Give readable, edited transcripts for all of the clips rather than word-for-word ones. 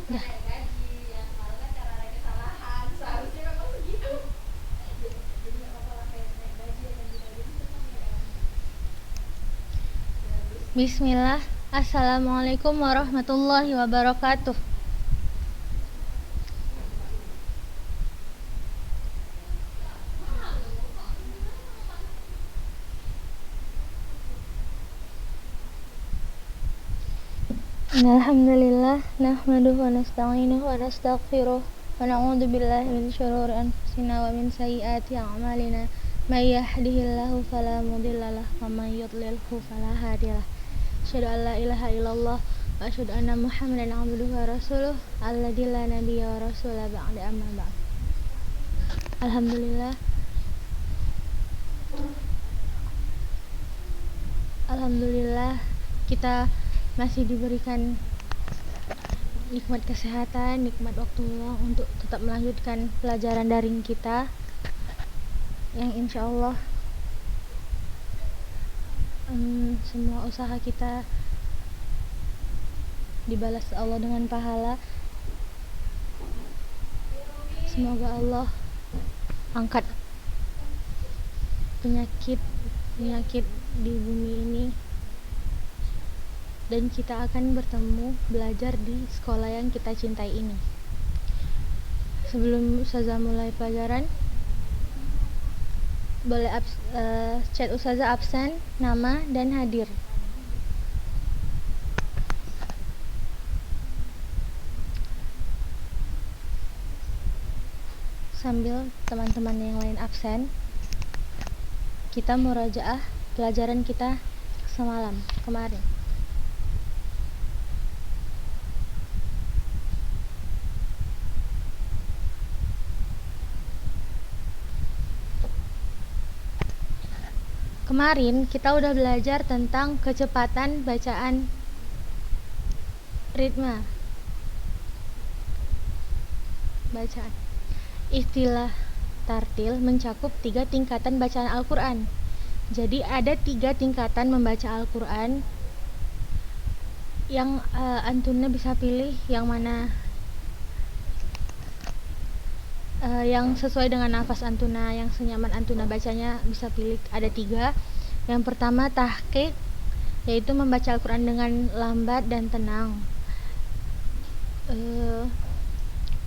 Dah. Bismillah. Assalamualaikum warahmatullahi wabarakatuh. Alhamdulillah, nahmaduhu wa nasta'inuhu wa nastaghfiruh wa na'udzu billahi min syururi anfusina wa min sayyiati a'malina. May yahdihillahu fala mudhillalah wa may yudlilhu fala hadiyalah. Asyhadu an la ilaha illallah wa asyhadu anna Muhammadan 'abduhu wa rasuluh alladzi la nabiyya wa rasula ba'da amma ba'd. Alhamdulillah kita masih diberikan nikmat kesehatan, nikmat waktu luang untuk tetap melanjutkan pelajaran daring kita yang insya Allah semua usaha kita dibalas Allah dengan pahala. Semoga Allah angkat penyakit di bumi ini dan kita akan bertemu belajar di sekolah yang kita cintai ini. Sebelum Ustazah mulai pelajaran, boleh chat Ustazah absen, nama, dan hadir. Sambil teman-teman yang lain absen, kita murajaah pelajaran kita kemarin. Kemarin kita udah belajar tentang kecepatan bacaan ritme bacaan. Istilah tartil mencakup 3 tingkatan bacaan Al-Quran. Jadi ada 3 tingkatan membaca Al-Quran yang antuna bisa pilih yang mana yang sesuai dengan nafas antuna, yang senyaman antuna bacanya bisa pilih. Ada 3. Yang pertama tahqiq, yaitu membaca Al-Quran dengan lambat dan tenang.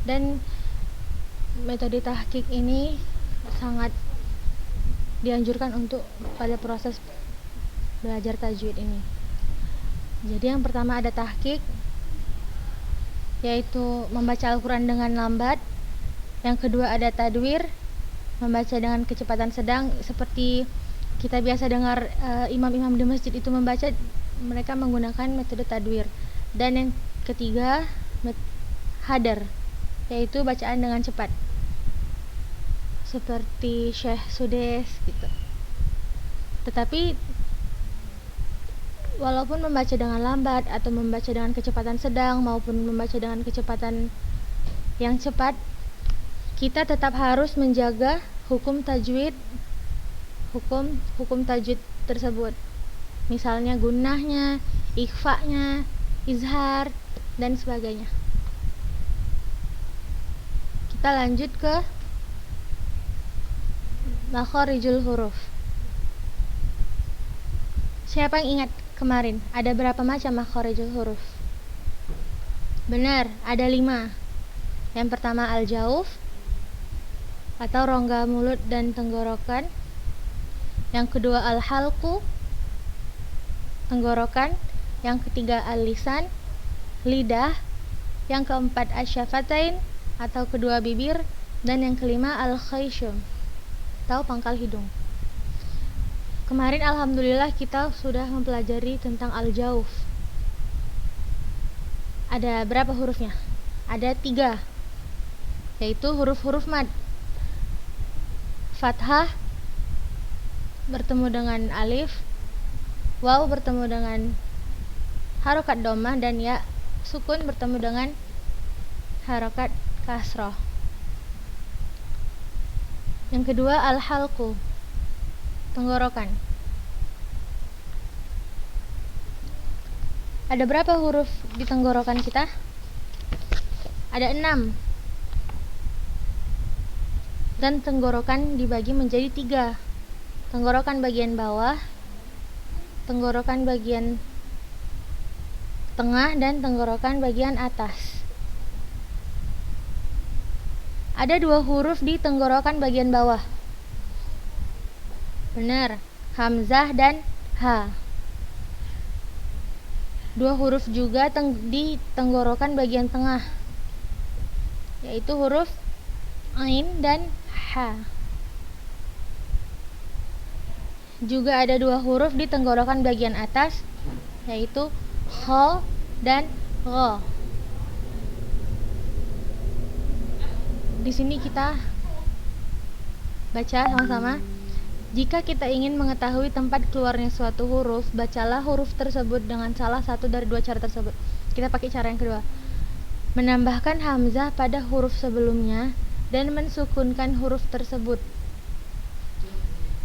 Dan metode tahqiq ini sangat dianjurkan untuk pada proses belajar tajwid ini. Jadi yang pertama ada tahqiq, yaitu membaca Al-Quran dengan lambat. Yang kedua ada tadwir, membaca dengan kecepatan sedang. Seperti kita biasa dengar imam-imam di masjid itu membaca, mereka menggunakan metode tadwir. Dan yang ketiga hadar, yaitu bacaan dengan cepat, seperti Syekh Sudes gitu. Tetapi walaupun membaca dengan lambat atau membaca dengan kecepatan sedang maupun membaca dengan kecepatan yang cepat, kita tetap harus menjaga hukum tajwid tersebut. Misalnya gunnahnya, ikhfa'nya, izhar, dan sebagainya. Kita lanjut ke makharijul huruf. Siapa yang ingat kemarin ada berapa macam makharijul huruf? Benar, ada 5. Yang pertama al-jauf atau rongga mulut dan tenggorokan. Yang kedua al-halqu, tenggorokan. Yang ketiga al-lisan, lidah. Yang keempat asyafatain atau kedua bibir. Dan yang kelima al-khayshum atau pangkal hidung. Kemarin alhamdulillah kita sudah mempelajari tentang al-jauf. Ada berapa hurufnya? Ada 3, yaitu huruf-huruf mad. Fathah bertemu dengan alif, waw bertemu dengan harokat dhammah, dan ya sukun bertemu dengan harokat kasroh. Yang kedua al-halqu, tenggorokan. Ada berapa huruf di tenggorokan kita? Ada 6. Dan tenggorokan dibagi menjadi 3. Tenggorokan bagian bawah, tenggorokan bagian tengah, dan tenggorokan bagian atas. Ada 2 huruf di tenggorokan bagian bawah. Benar, hamzah dan ha. 2 huruf juga di tenggorokan bagian tengah, yaitu huruf ain dan ha. Juga ada 2 huruf di tenggorokan bagian atas, yaitu kha dan gha. Di sini kita baca sama-sama. Jika kita ingin mengetahui tempat keluarnya suatu huruf, bacalah huruf tersebut dengan salah satu dari 2 cara tersebut. Kita pakai cara yang kedua. Menambahkan hamzah pada huruf sebelumnya dan mensukunkan huruf tersebut.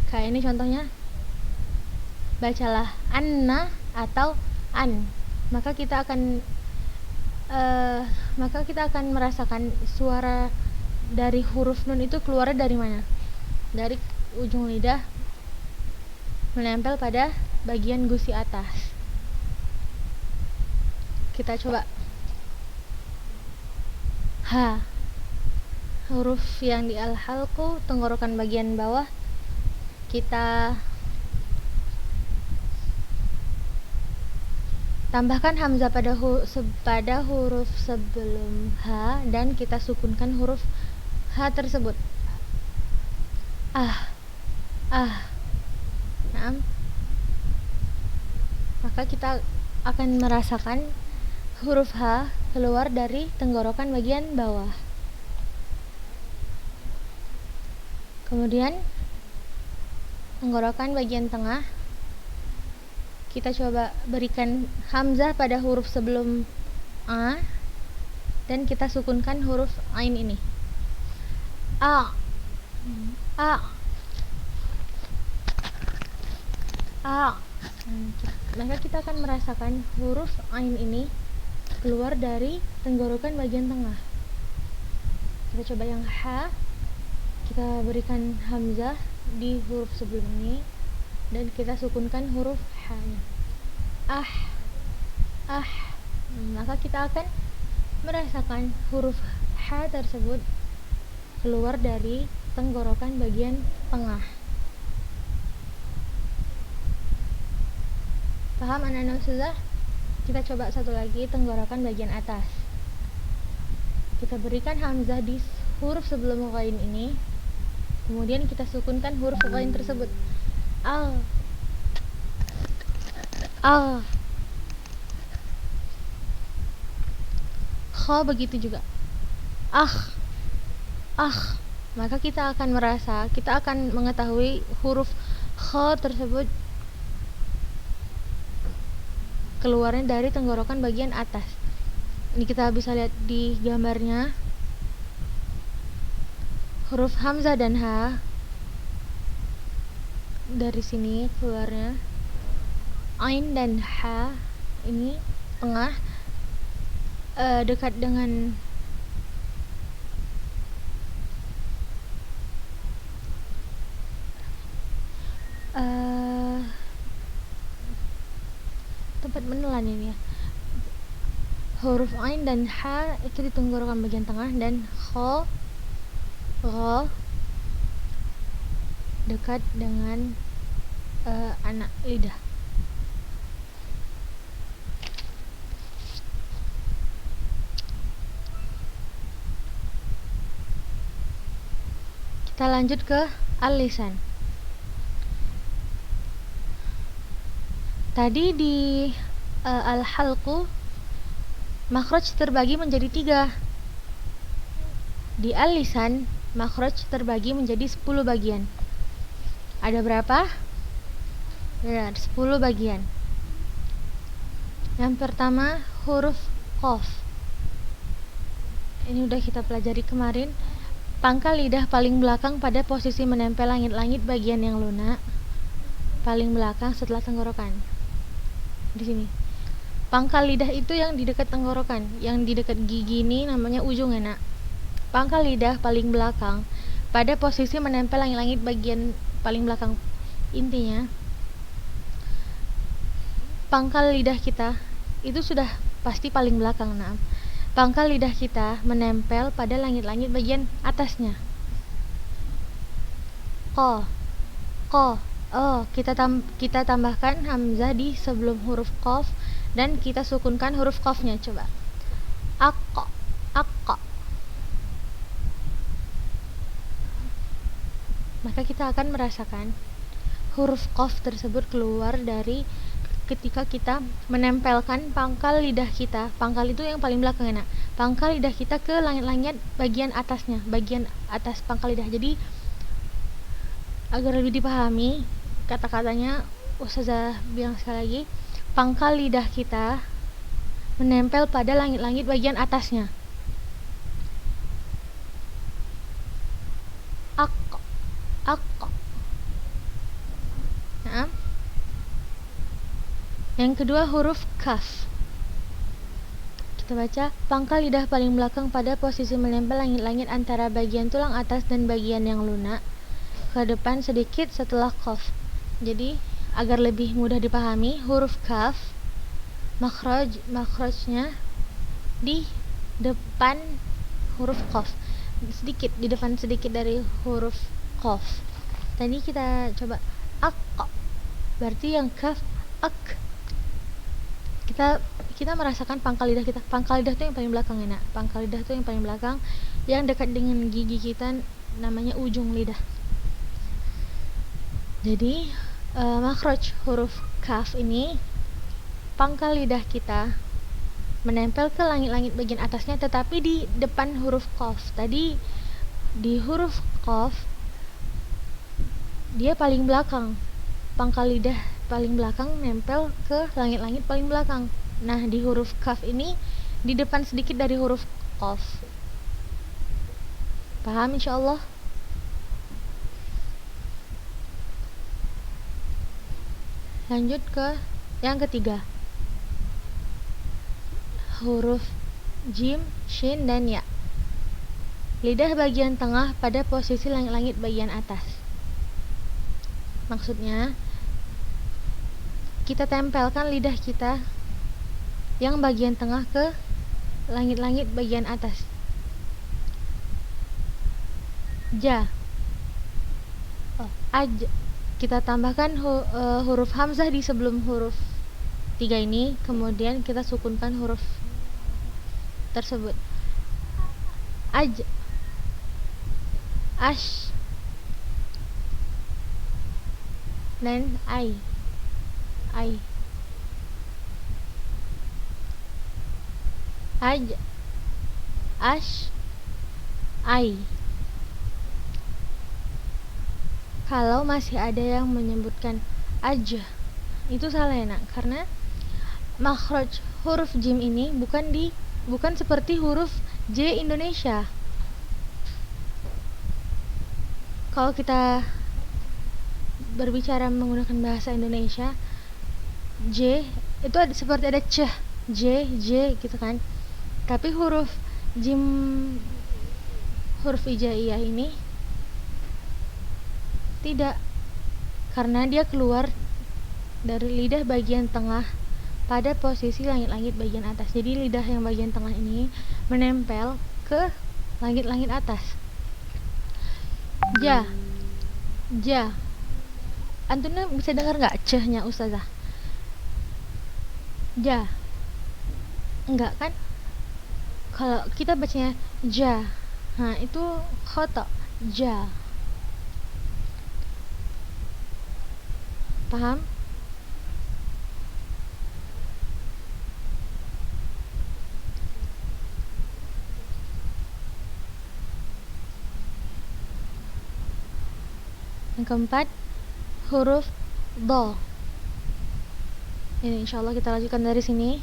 Kayak ini contohnya. Bacalah anna atau an. Maka kita akan merasakan suara dari huruf nun itu keluar dari mana? Dari ujung lidah menempel pada bagian gusi atas. Kita coba. Ha. Huruf yang di al-halqu, tenggorokan bagian bawah, kita tambahkan hamzah pada huruf sebelum ha dan kita sukunkan huruf ha tersebut. Nah, maka kita akan merasakan huruf ha keluar dari tenggorokan bagian bawah. Kemudian tenggorokan bagian tengah, kita coba berikan hamzah pada huruf sebelum a dan kita sukunkan huruf ain ini. A. Maka kita akan merasakan huruf ain ini keluar dari tenggorokan bagian tengah. Kita coba yang ha, kita berikan hamzah di huruf sebelum ini dan kita sukunkan huruf ha-nya. Maka kita akan merasakan huruf ha tersebut keluar dari tenggorokan bagian tengah. Paham anak-anak ustazah? Kita coba satu lagi, tenggorokan bagian atas. Kita berikan hamzah di huruf sebelum ghain ini, kemudian kita sukunkan huruf ghain tersebut. Al. Kha begitu juga. Maka kita akan mengetahui huruf kha tersebut keluarnya dari tenggorokan bagian atas. Ini kita bisa lihat di gambarnya. Huruf hamzah dan ha dari sini keluarnya. Ain dan ha ini tengah, dekat dengan tempat menelan ini ya. Huruf ain dan ha itu di tenggorokan bagian tengah, dan kha, gha dekat dengan anak lidah. Kita lanjut ke al-lisan. Tadi di al-halqu makhraj terbagi menjadi 3. Di al-lisan makhraj terbagi menjadi 10 bagian. Ada berapa? Benar, 10 bagian. Yang pertama huruf qaf. Ini udah kita pelajari kemarin. Pangkal lidah paling belakang pada posisi menempel langit-langit bagian yang lunak, paling belakang setelah tenggorokan. Di sini. Pangkal lidah itu yang di dekat tenggorokan, yang di dekat gigi ini namanya ujung enak. Pangkal lidah paling belakang pada posisi menempel langit-langit bagian paling belakang. Intinya, pangkal lidah kita itu sudah pasti paling belakang. Nah, pangkal lidah kita menempel pada langit-langit bagian atasnya. Ko, kita tambahkan hamzah di sebelum huruf qaf dan kita sukunkan huruf qafnya. Coba. Aqqa, aqqa. Maka kita akan merasakan huruf qaf tersebut keluar dari ketika kita menempelkan pangkal lidah kita. Pangkal itu yang paling belakang enak. Pangkal lidah kita ke langit-langit bagian atasnya, bagian atas pangkal lidah. Jadi agar lebih dipahami kata-katanya, Ustazah bilang sekali lagi, pangkal lidah kita menempel pada langit-langit bagian atasnya. Aqqa, aqqa. Nah, yang kedua huruf kaf. Kita baca, pangkal lidah paling belakang pada posisi menempel langit-langit antara bagian tulang atas dan bagian yang lunak ke depan sedikit setelah qaf. Jadi agar lebih mudah dipahami, huruf kaf makhrajnya di depan huruf qaf, sedikit di depan sedikit dari huruf qaf. Tadi kita coba aqqa, berarti yang kaf ak. Kita merasakan pangkal lidah kita. Pangkal lidah itu yang paling belakang enak. Pangkal lidah itu yang paling belakang, yang dekat dengan gigi kita namanya ujung lidah. Jadi makhraj huruf kaf ini, pangkal lidah kita menempel ke langit-langit bagian atasnya, tetapi di depan huruf qaf. Tadi di huruf qaf dia paling belakang, pangkal lidah paling belakang nempel ke langit-langit paling belakang. Nah, di huruf kaf ini di depan sedikit dari huruf qaf. Paham insyaallah? Lanjut ke yang ketiga, huruf jim, shin, dan ya. Lidah bagian tengah pada posisi langit-langit bagian atas. Maksudnya, kita tempelkan lidah kita yang bagian tengah ke langit-langit bagian atas. Ja, aj. Kita tambahkan huruf hamzah di sebelum huruf 3 ini, kemudian kita sukunkan huruf tersebut. Aj, ash, dan ai. Aj, ash, ai. Kalau masih ada yang menyebutkan aja, itu salah ya nak, karena makhraj huruf jim ini bukan seperti huruf J Indonesia. Kalau kita berbicara menggunakan bahasa Indonesia, J itu seperti ada c, J gitu kan. Tapi huruf jim, huruf hijaiyah ini tidak, karena dia keluar dari lidah bagian tengah pada posisi langit-langit bagian atas. Jadi lidah yang bagian tengah ini menempel ke langit-langit atas. Ja, antunnya bisa dengar nggak cehnya Ustazah? Ja, enggak kan? Kalau kita bacanya ja, nah itu khata, ja. Paham? Yang keempat, huruf do. Ini insyaallah kita lanjutkan dari sini.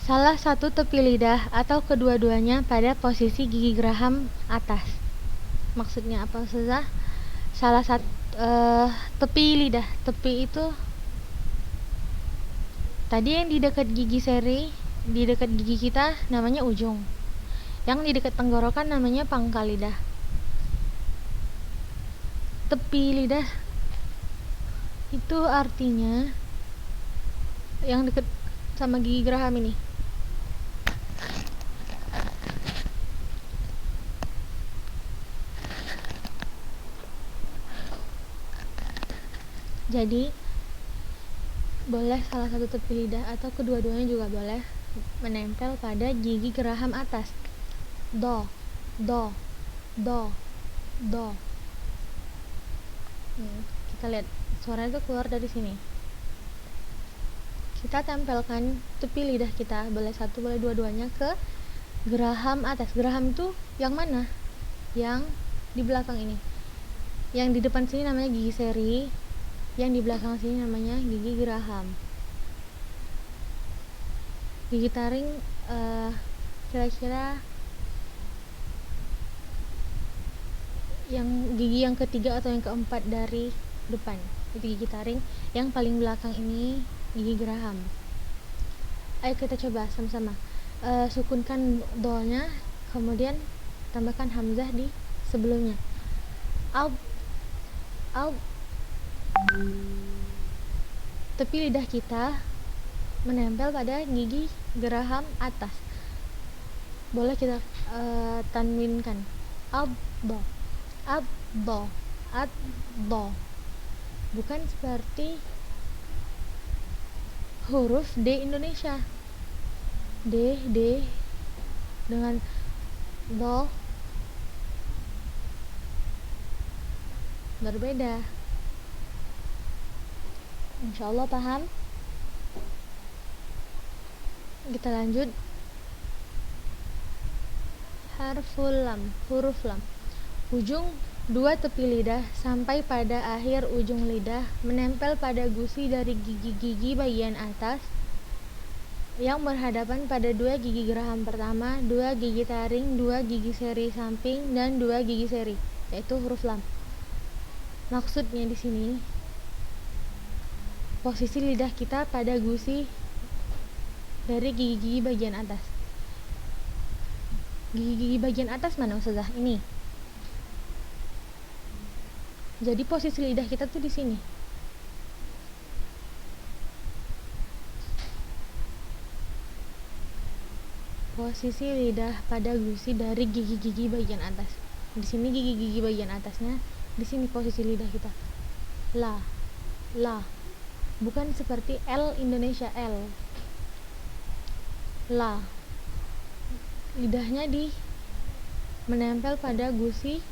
Salah satu tepi lidah atau kedua-duanya pada posisi gigi geraham atas. Maksudnya apa Ustazah? Salah satu tepi lidah. Tepi itu Tadi yang di dekat gigi seri, di dekat gigi kita namanya ujung. Yang di dekat tenggorokan namanya pangkal lidah. Tepi lidah itu artinya yang dekat sama gigi geraham ini. Jadi boleh salah satu tepi lidah atau kedua-duanya juga boleh menempel pada gigi geraham atas. Do, do, do, do. Kita lihat suara itu keluar dari sini. Kita tempelkan tepi lidah kita, boleh satu boleh dua-duanya, ke geraham atas. Geraham itu yang mana? Yang di belakang ini. Yang di depan sini namanya gigi seri, yang di belakang sini namanya gigi geraham. Gigi taring kira-kira yang gigi yang ketiga atau yang keempat dari depan itu gigi taring. Yang paling belakang ini gigi geraham. Ayo kita coba sama-sama. Sukunkan do-nya, kemudian tambahkan hamzah di sebelumnya. Ab, ab. Tepi lidah kita menempel pada gigi geraham atas. Boleh kita tanwinkan. Abdo, abdo, addo. Bukan seperti huruf D Indonesia. D dengan do berbeda. Insyaallah paham. Kita lanjut. Harful lam, huruf lam. Ujung dua tepi lidah sampai pada akhir ujung lidah menempel pada gusi dari gigi-gigi bagian atas yang berhadapan pada dua gigi geraham pertama, dua gigi taring, dua gigi seri samping, dan dua gigi seri, yaitu huruf lam. Maksudnya di sini posisi lidah kita pada gusi dari gigi-gigi bagian atas. Gigi-gigi bagian atas mana Ustazah? Ini. Jadi posisi lidah kita tuh di sini. Posisi lidah pada gusi dari gigi-gigi bagian atas. Di sini gigi-gigi bagian atasnya, di sini posisi lidah kita. La. Bukan seperti L Indonesia, L. La. Lidahnya menempel pada gusi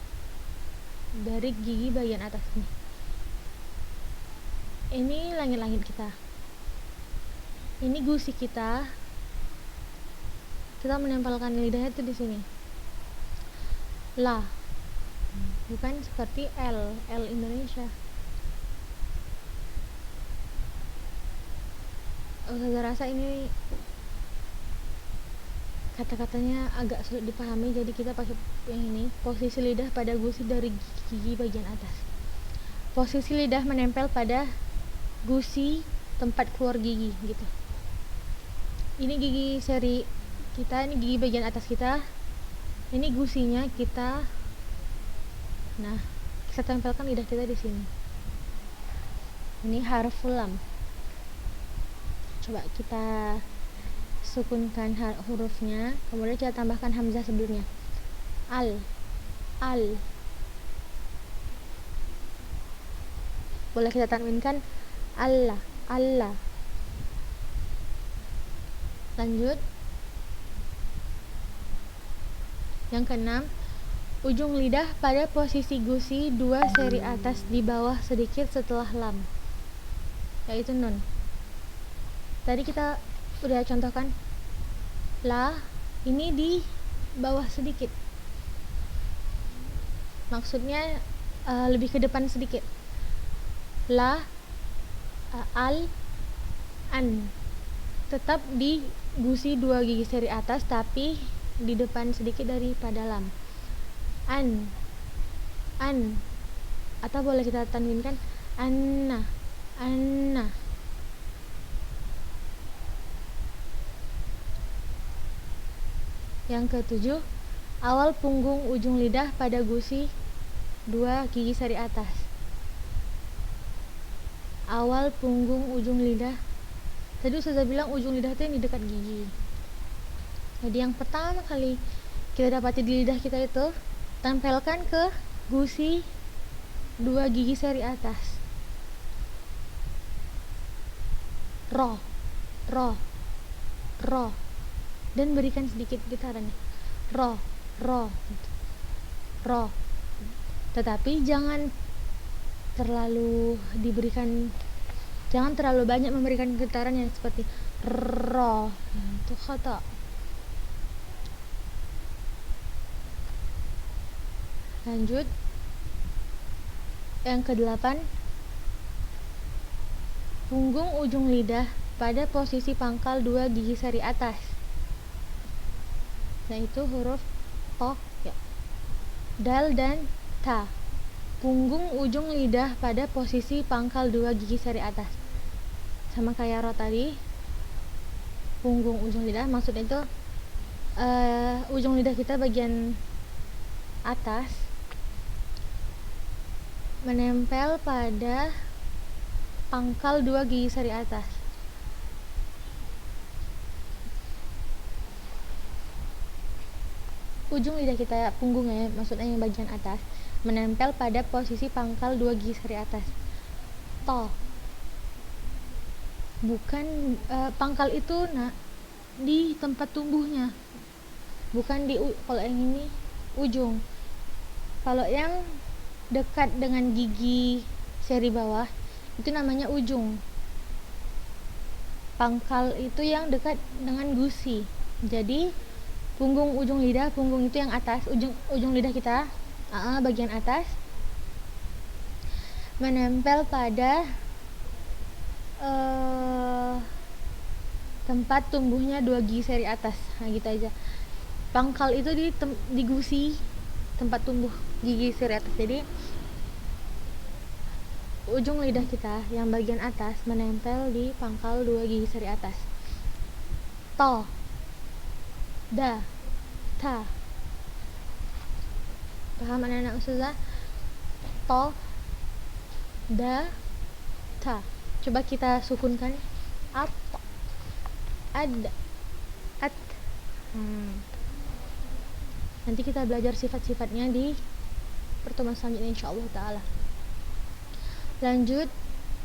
dari gigi bagian atas nih. Ini langit-langit kita. Ini gusi kita. Kita menempelkan lidahnya tuh di sini. La. Bukan seperti L Indonesia. Saya rasa ini kata-katanya agak sulit dipahami, jadi kita pakai yang ini. Posisi lidah pada gusi dari gigi bagian atas. Posisi lidah menempel pada gusi tempat keluar gigi gitu. Ini gigi seri kita, ini gigi bagian atas kita. Ini gusinya kita. Nah, kita tempelkan lidah kita di sini. Ini harful lam. Coba kita sukunkan hurufnya, kemudian kita tambahkan hamzah sebelumnya. Al. Boleh kita tanwinkan Allah. Lanjut. Yang keenam, ujung lidah pada posisi gusi dua seri atas di bawah sedikit setelah lam, yaitu nun. Tadi kita udah contohkan la, ini di bawah sedikit, maksudnya lebih ke depan sedikit. La, al, an, tetap di gusi dua gigi seri atas tapi di depan sedikit daripada lam. An, atau boleh kita tanwinkan anna. Yang ke-7, awal punggung ujung lidah pada gusi 2 gigi seri atas. Awal punggung ujung lidah. Tadi Ustazah bilang ujung lidah itu yang di dekat gigi. Jadi yang pertama kali kita dapati di lidah kita itu, tempelkan ke gusi 2 gigi seri atas. Ro, ro, ro, dan berikan sedikit getarannya. Ro, ro, ro. Tetapi jangan terlalu banyak memberikan getarannya seperti ro. Itu khata. Lanjut. Yang ke-8, punggung ujung lidah pada posisi pangkal 2 gigi seri atas. Nah, itu huruf to ya. Dal dan ta. Punggung ujung lidah pada posisi pangkal 2 gigi seri atas. Sama kayak ro tadi. Punggung ujung lidah maksudnya itu ujung lidah kita bagian atas menempel pada pangkal 2 gigi seri atas. Ujung lidah kita, punggungnya maksudnya yang bagian atas, menempel pada posisi pangkal 2 gigi seri atas. To. Bukan pangkal itu di tempat tumbuhnya. Bukan di kalau yang ini ujung. Kalau yang dekat dengan gigi seri bawah itu namanya ujung. Pangkal itu yang dekat dengan gusi. Jadi punggung ujung lidah, punggung itu yang atas, ujung lidah kita, bagian atas menempel pada tempat tumbuhnya 2 gigi seri atas. Nah, gitu aja. Pangkal itu di gusi tempat tumbuh gigi seri atas. Jadi ujung lidah kita yang bagian atas menempel di pangkal 2 gigi seri atas. To, da, ta. Paham anak-anak Ustazah? To, da, ta. Coba kita sukunkan. At, ad, at. Nanti kita belajar sifat-sifatnya di pertemuan selanjutnya insyaallah ta'ala. Lanjut,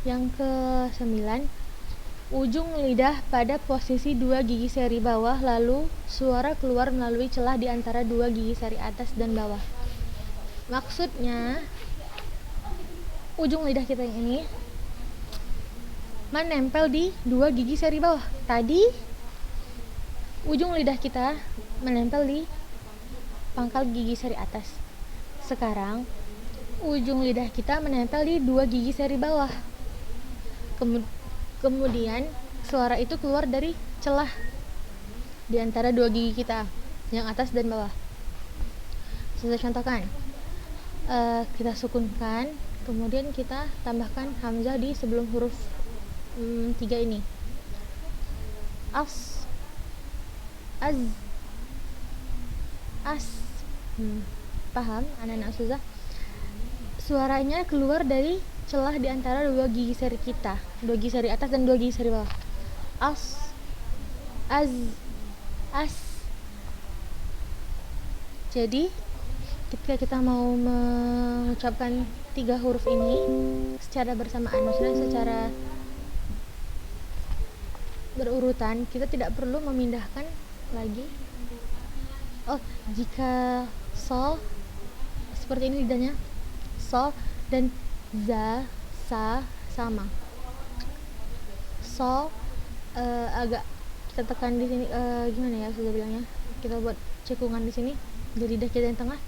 yang ke-9, ujung lidah pada posisi 2 gigi seri bawah, lalu suara keluar melalui celah di antara 2 gigi seri atas dan bawah. Maksudnya ujung lidah kita yang ini menempel di 2 gigi seri bawah. Tadi ujung lidah kita menempel di pangkal gigi seri atas. Sekarang ujung lidah kita menempel di 2 gigi seri bawah. Kemudian suara itu keluar dari celah di antara 2 gigi kita, yang atas dan bawah. Saya contohkan. Kita sukunkan, kemudian kita tambahkan hamzah di sebelum huruf 3 ini. As, az, as. Paham anak-anak Ustazah? Suaranya keluar dari celah di antara 2 gigi seri kita, 2 gigi seri atas dan 2 gigi seri bawah. As, az, as. Jadi ketika kita mau mengucapkan 3 huruf ini secara bersamaan, maksudnya secara berurutan, kita tidak perlu memindahkan lagi. Jika so seperti ini lidahnya, so dan za, sa sama. So agak kita tekan di sini, gimana ya sudah bilangnya, kita buat cekungan di sini di lidah kita yang tengah.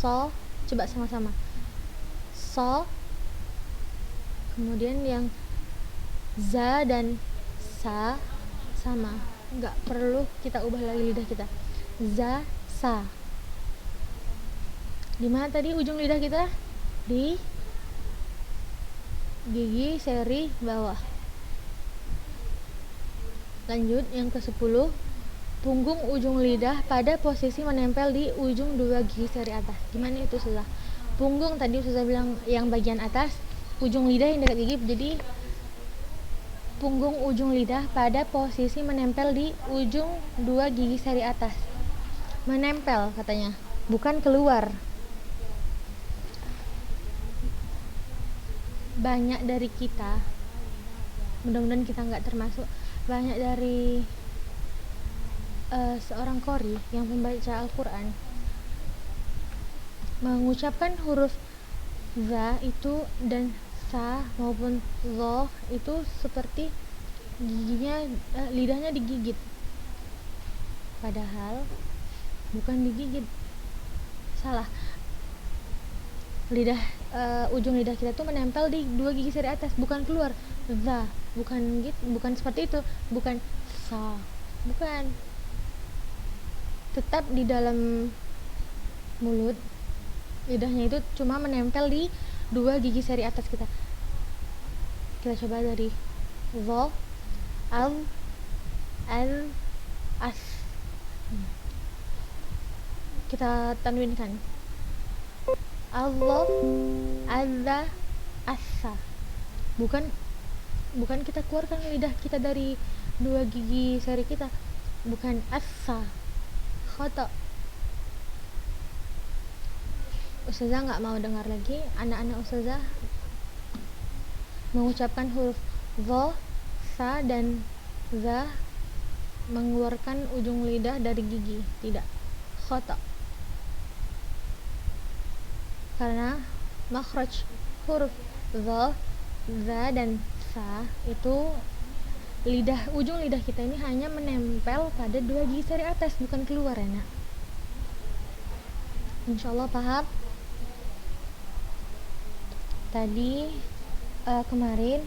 So, coba sama-sama. So, kemudian yang za dan sa sama, nggak perlu kita ubah lagi lidah kita. Za, sa. Di mana tadi ujung lidah kita? Di gigi seri bawah. Lanjut, yang ke-10, punggung ujung lidah pada posisi menempel di ujung dua gigi seri atas. Gimana itu Ustazah? Punggung tadi Ustazah bilang yang bagian atas, ujung lidah yang dekat gigi, jadi punggung ujung lidah pada posisi menempel di ujung dua gigi seri atas. Menempel katanya, bukan keluar. Banyak dari kita, mudah-mudahan kita nggak termasuk, banyak dari seorang qori yang membaca Al-Quran mengucapkan huruf za itu dan sa maupun zo itu seperti giginya, lidahnya digigit, padahal bukan digigit, salah. Lidah, ujung lidah kita tuh menempel di dua gigi seri atas, bukan keluar. Za, bukan gitu, bukan seperti itu, bukan sa, bukan. Tetap di dalam mulut, lidahnya itu cuma menempel di dua gigi seri atas kita. Kita coba dari zo, al, as. Kita tanwinkan. Allah, azza, assa. Bukan kita keluarkan lidah kita dari dua gigi seri kita, bukan assa, khata. Ustazah nggak mau dengar lagi anak-anak Ustazah mengucapkan huruf zo, sa dan za mengeluarkan ujung lidah dari gigi, tidak, khata. Karena makhraj huruf zo, za dan sa itu ujung lidah kita ini hanya menempel pada dua gigi seri atas, bukan keluar ya nak. Insyaallah paham. Tadi kemarin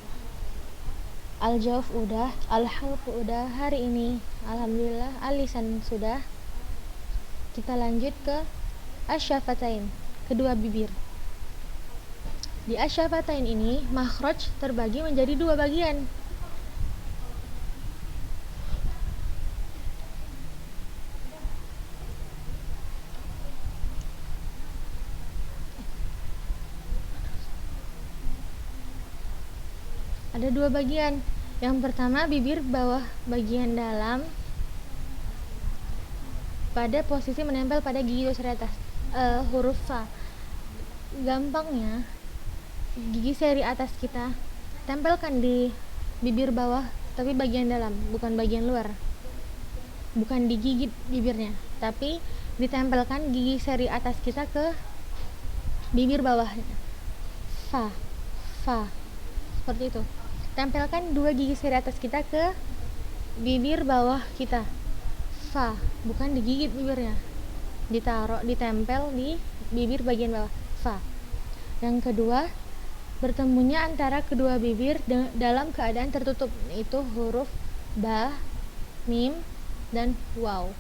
al-jawf udah, al-halq udah, hari ini alhamdulillah al-lisan sudah. Kita lanjut ke asy-syafatain, kedua bibir. Di asy-syafatain ini makhraj terbagi menjadi dua bagian. Ada dua bagian. Yang pertama bibir bawah bagian dalam pada posisi menempel pada gigi seri atas, huruf fa. Gampangnya gigi seri atas kita tempelkan di bibir bawah, tapi bagian dalam, bukan bagian luar. Bukan digigit bibirnya, tapi ditempelkan gigi seri atas kita ke bibir bawah. Fa, seperti itu. Tempelkan dua gigi seri atas kita ke bibir bawah kita. Fa, bukan digigit bibirnya, ditempel di bibir bagian bawah. Fa. Yang kedua, bertemunya antara kedua bibir dalam keadaan tertutup, itu huruf ba, mim, dan waw.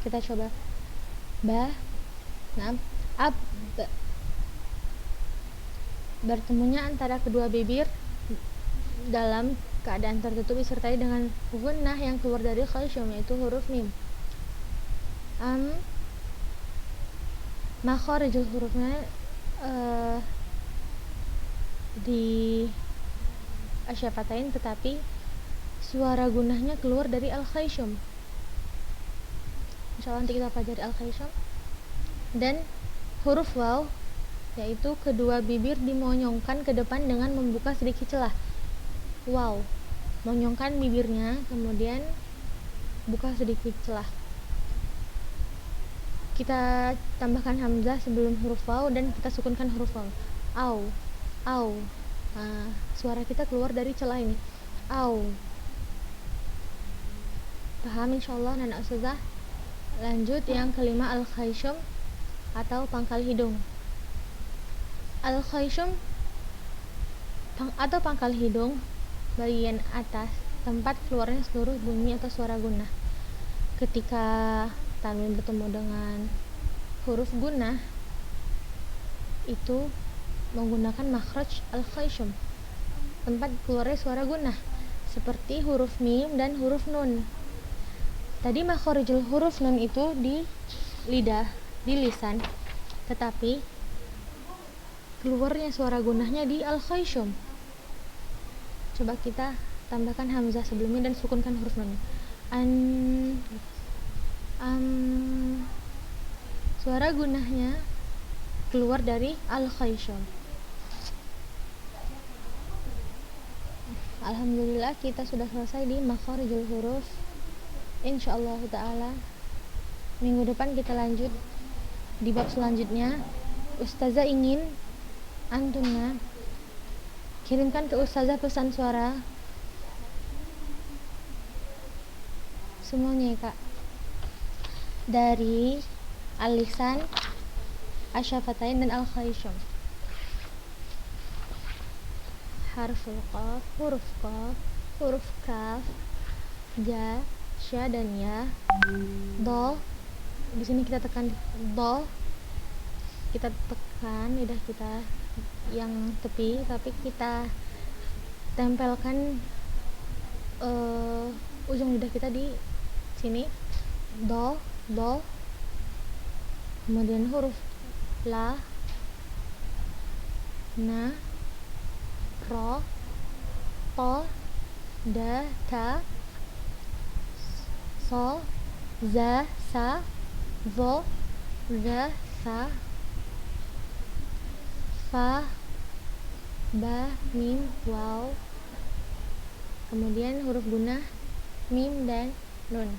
Kita coba ba, ab. Bertemunya antara kedua bibir dalam keadaan tertutup disertai dengan gunnah yang keluar dari khasyum, yaitu huruf mim. Makharijul hurufnya di asy-syafatain, tetapi suara gunnahnya keluar dari al-khasyum. Insyaallah nanti kita pelajari al-khasyum. Dan huruf waw, yaitu kedua bibir dimonyongkan ke depan dengan membuka sedikit celah. Wow, monyongkan bibirnya, kemudian buka sedikit celah. Kita tambahkan hamzah sebelum huruf waw dan kita sukunkan huruf waw. Au. Suara kita keluar dari celah ini. Au. Paham insyaallah anak ustazah? Lanjut yang kelima, al-khasyum atau pangkal hidung. Al-khasyum atau pangkal hidung bagian atas, tempat keluarnya seluruh bunyi atau suara gunnah. Ketika tanwin bertemu dengan huruf gunnah, itu menggunakan makhraj al-khasyum, tempat keluarnya suara gunnah. seperti huruf mim dan huruf nun. Tadi makhorijul huruf nun itu di lidah, di lisan, tetapi keluarnya suara gunahnya di al-khayshum. Coba kita tambahkan hamzah sebelumnya dan sukunkan huruf nun. Suara gunahnya keluar dari al-khayshum. Alhamdulillah kita sudah selesai di makhorijul huruf. Insyaallah ta'ala minggu depan kita lanjut di bab selanjutnya. Ustazah ingin antunna kirimkan ke ustazah pesan suara semuanya ya kak, dari al-lisan, asyafatain dan al-khayshum. Harful qaf, huruf kaf, ja, sya dan ya, do. Di sini kita tekan do, kita tekan lidah kita yang tepi, tapi kita tempelkan ujung lidah kita di sini, do. Kemudian huruf la, na, ro, to, da, ta, so, za, sa, zo, za, sa, fa, ba, mim, waw. Kemudian huruf gunah mim dan nun.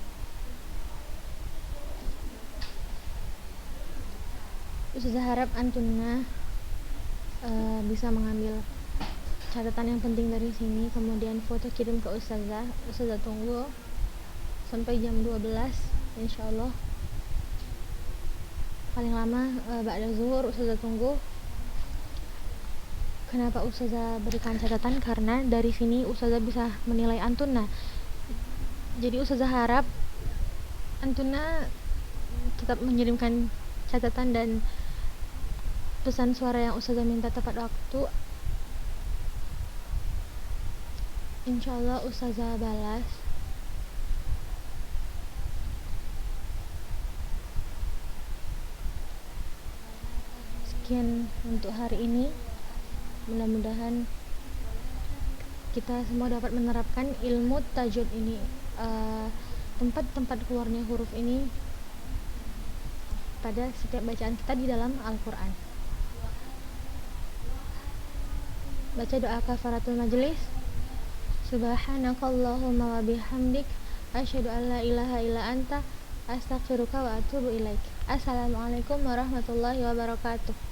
Ustazah harap antunna bisa mengambil catatan yang penting dari sini, kemudian foto kirim ke ustazah. Ustazah tunggu sampai jam 12 insyaallah, paling lama ba'da zuhur ustazah tunggu. Kenapa ustazah berikan catatan? Karena dari sini ustazah bisa menilai antunna. Jadi ustazah harap antunna tetap mengirimkan catatan dan pesan suara yang ustazah minta tepat waktu. Insyaallah ustazah balas. Sekian untuk hari ini, mudah-mudahan kita semua dapat menerapkan ilmu tajwid ini, tempat-tempat keluarnya huruf ini pada setiap bacaan kita di dalam Al-Quran. Baca doa kafaratul majelis. Subhanakallahumma wa bihamdik asyhadu an la ilaha illa anta astaghfiruka wa atubu ilaik. Assalamualaikum warahmatullahi wabarakatuh.